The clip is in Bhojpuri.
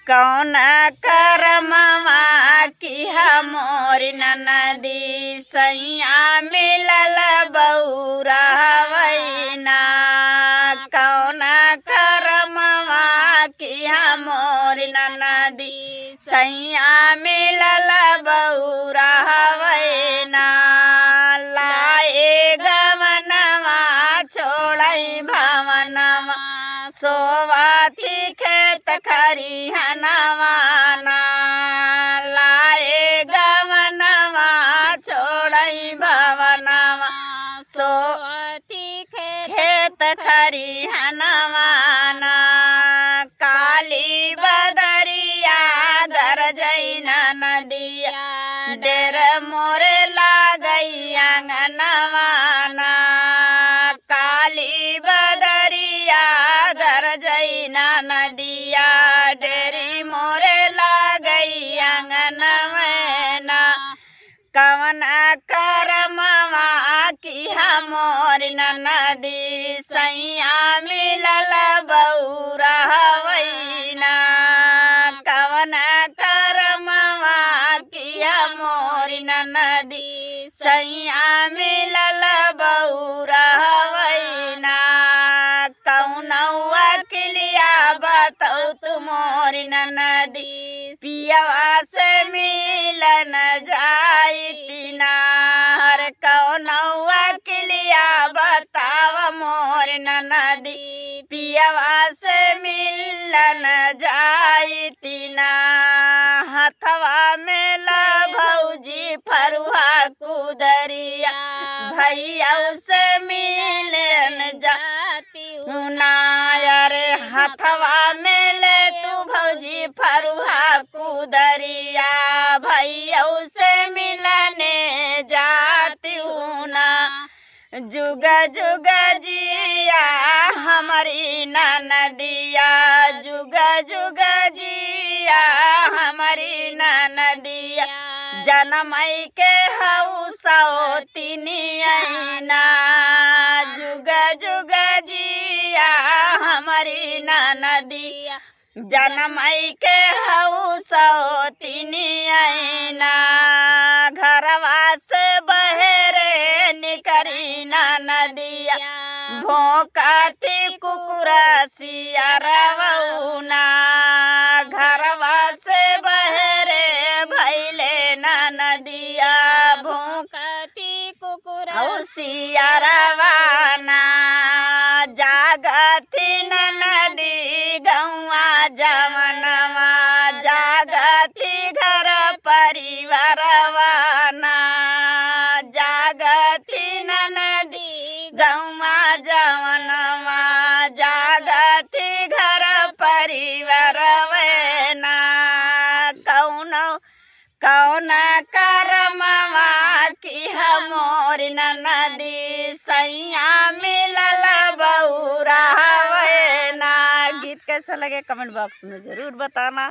कौन करमवा की हमोर ननदी सैया मिलल बौरा वैना। कौन करमवा की हमोर ननदी सैया मिलल बौरा वैना। लाए गवनवा छोड़ई भवनवा सोवाती खेत खरिहनवा ना। लाए गवनवा छोड़ई भवनवा सोवाती खेत खरिहनवा ना। काली बदरिया गरजई नदिया डेर मोरे लागई आंगनवा ना। काली बदरिया गरजई नदिया डेरी मोरे लागई आंगनवा ना। कवन करमवा की हमोर ननदी सैया मिलल बौरा वैना। कवन करमवा की हमोर ननदी सैया मिलल बौरा वैना। कौनौआ किलिया बताऊ तुमोर ननदी पियवा से मिलन जाई नार। कौनौआ किलिया बताव मोर ननदी पियवा से मिलन जाई ना। हथवा में ला भौजी फरुहा कुदरिया भैया से मिलन जाती नायर। हथवा में ले तू भौजी फरुहा कुदरिया भैया से मिलने जाती ना। जुग जुग जिया हमारी ननदिया जुग जुग जिया हमारी ननदिया। जनमई के हऊ सौतिनिया ना। जुग जुग जिया हमारी ननदिया जनमई के हऊ सौतिनिया ना। घरवा से बहरे निकरी नदिया भोंकती कुकुरा सियरवना। घरवा से बहरे भैले नदिया भोंकती कुकुरा सियरवाना। जागती नदी गौआ जवनवा जागती घर परिवारवाना। जागती नदी गौआ जवनवा जागती घर परिवारवाना। कौन करमवा की हमोर ननदी सैया मिलल बौरा वैना। गीत कैसा लगे कमेंट बॉक्स में ज़रूर बताना।